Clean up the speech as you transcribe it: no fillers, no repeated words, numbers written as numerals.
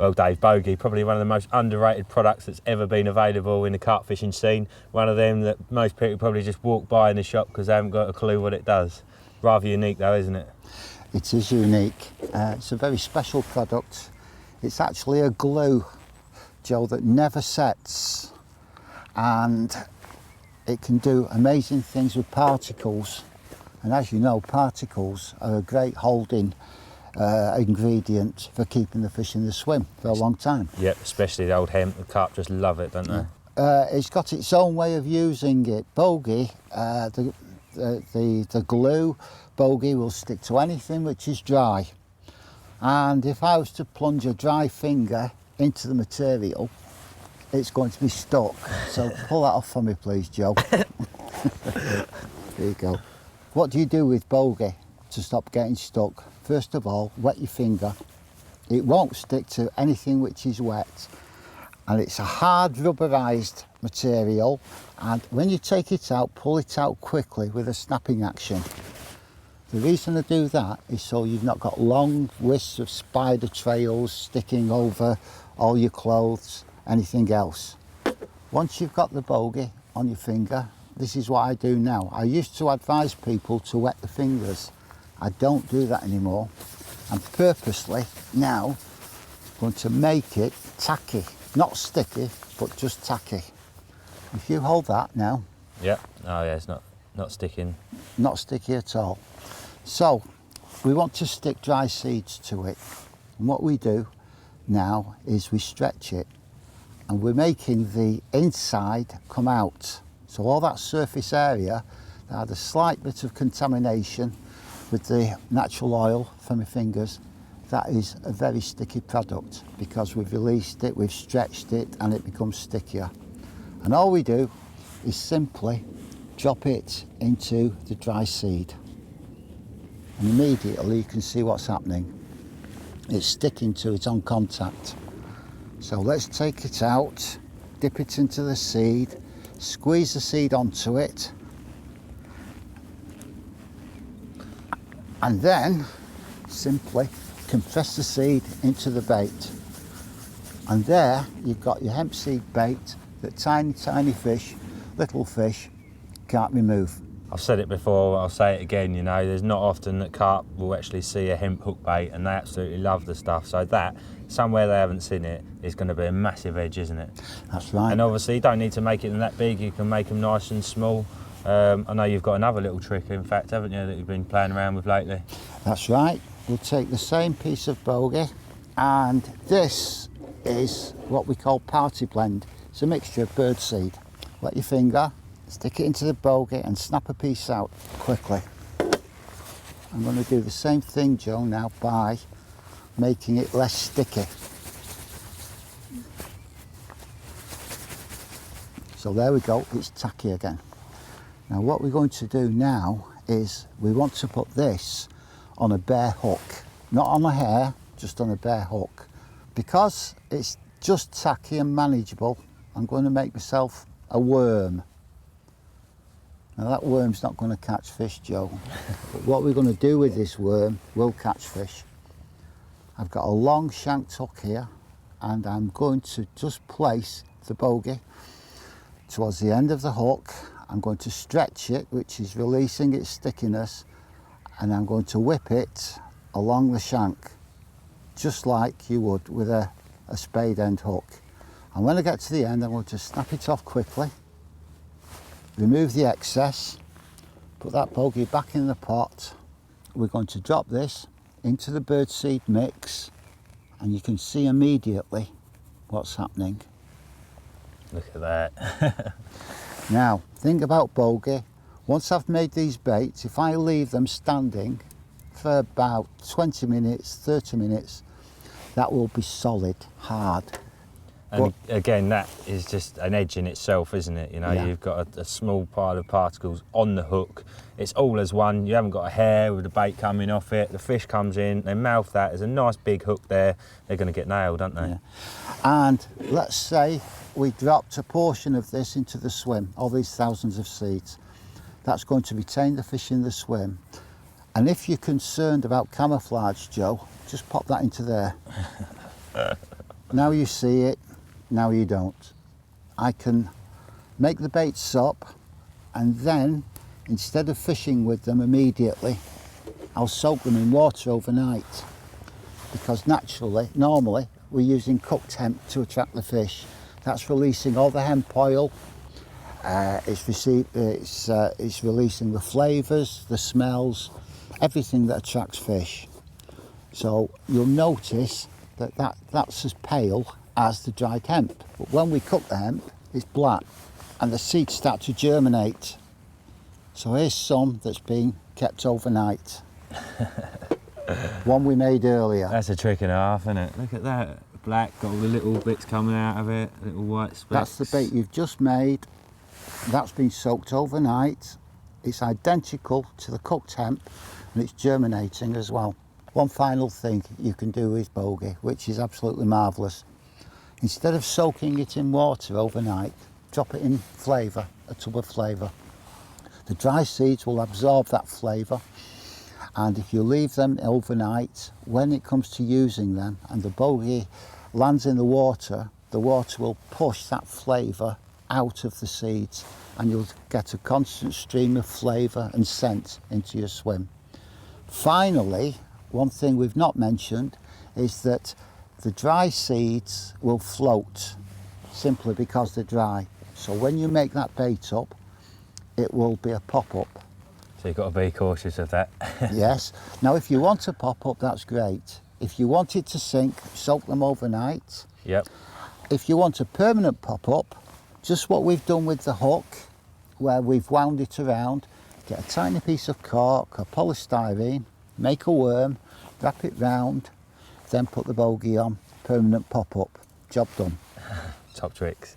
Well, Dave, Bogey, probably one of the most underrated products that's ever been available in the carp fishing scene. One of them that most people probably just walk by in the shop because they haven't got a clue what it does. Rather unique though, isn't it? It is unique. It's a very special product. It's actually a glue, Joe, that never sets, and it can do amazing things with particles. And as you know, particles are a great holding ingredient for keeping the fish in the swim for a long time. Yep, especially the old hemp. The carp just love it, don't they? It's got its own way of using it. Bogey, the glue, Bogey will stick to anything which is dry. And if I was to plunge a dry finger into the material, it's going to be stuck. So pull that off for me, please, Joe. There you go. What do you do with Bogey to stop getting stuck? First of all, wet your finger. It won't stick to anything which is wet. And it's a hard rubberized material. And when you take it out, pull it out quickly with a snapping action. The reason I do that is so you've not got long wisps of spider trails sticking over all your clothes, anything else. Once you've got the Bogey on your finger, this is what I do now. I used to advise people to wet the fingers. I don't do that anymore. I'm purposely now going to make it tacky, not sticky, but just tacky. If you hold that now. Yep. Oh yeah, it's not sticking. Not sticky at all. So we want to stick dry seeds to it. And what we do now is we stretch it, and we're making the inside come out. So all that surface area that had a slight bit of contamination with the natural oil from my fingers, that is a very sticky product because we've released it, we've stretched it, and it becomes stickier. And all we do is simply drop it into the dry seed. And immediately you can see what's happening. It's sticking to it on contact. So let's take it out, dip it into the seed, squeeze the seed onto it, and then simply compress the seed into the bait. And there you've got your hemp seed bait that tiny fish, little fish, can't remove. I've said it before, I'll say it again, you know, there's not often that carp will actually see a hemp hook bait, and they absolutely love the stuff. So that, somewhere they haven't seen it, is going to be a massive edge, isn't it? That's right. And obviously you don't need to make it that big, you can make them nice and small. I know you've got another little trick, in fact, haven't you, that you've been playing around with lately? That's right. We'll take the same piece of Bogey, and this is what we call party blend. It's a mixture of birdseed. Wet your finger, stick it into the Bogey and snap a piece out quickly. I'm going to do the same thing, Joe, now by making it less sticky. So there we go, it's tacky again. Now what we're going to do now is we want to put this on a bare hook. Not on a hair, just on a bare hook. Because it's just tacky and manageable, I'm going to make myself a worm. Now that worm's not going to catch fish, Joe. But what we're going to do with this worm will catch fish. I've got a long shanked hook here, and I'm going to just place the Bogey towards the end of the hook. I'm going to stretch it, which is releasing its stickiness, and I'm going to whip it along the shank, just like you would with a spade end hook. And when I get to the end, I'm going to snap it off quickly, remove the excess, put that Bogey back in the pot. We're going to drop this into the birdseed mix, and you can see immediately what's happening. Look at that. Now, think about Bogey. Once I've made these baits, if I leave them standing for about 20 minutes, 30 minutes, that will be solid, hard. And again, that is just an edge in itself, isn't it? You know, Yeah. You've got a small pile of particles on the hook. It's all as one. You haven't got a hair with the bait coming off it. The fish comes in, they mouth that. There's a nice big hook there. They're going to get nailed, aren't they? Yeah. And let's say we dropped a portion of this into the swim, all these thousands of seeds. That's going to retain the fish in the swim. And if you're concerned about camouflage, Joe, just pop that into there. Now you see it, now you don't. I can make the baits up, and then instead of fishing with them immediately, I'll soak them in water overnight, because normally we're using cooked hemp to attract the fish. That's releasing all the hemp oil. It's releasing the flavours, the smells, everything that attracts fish. So you'll notice that's as pale as the dried hemp. But when we cook the hemp, it's black and the seeds start to germinate. So here's some that's been kept overnight. One we made earlier. That's a trick and a half, isn't it? Look at that. Black, got all the little bits coming out of it, little white specks. That's the bait you've just made. That's been soaked overnight. It's identical to the cooked hemp, and it's germinating as well. One final thing you can do with Bogey, which is absolutely marvellous. Instead of soaking it in water overnight, drop it in flavour, a tub of flavour. The dry seeds will absorb that flavour, and if you leave them overnight, when it comes to using them and the Bogey lands in the water will push that flavour out of the seeds, and you'll get a constant stream of flavour and scent into your swim. Finally, one thing we've not mentioned is that the dry seeds will float simply because they're dry. So when you make that bait up, it will be a pop-up. So you've got to be cautious of that. Yes. Now if you want a pop-up, that's great. If you want it to sink, soak them overnight. Yep. If you want a permanent pop-up, just what we've done with the hook, where we've wound it around, get a tiny piece of cork or polystyrene, make a worm, wrap it round, then put the Bogey on, permanent pop-up. Job done. Top tricks.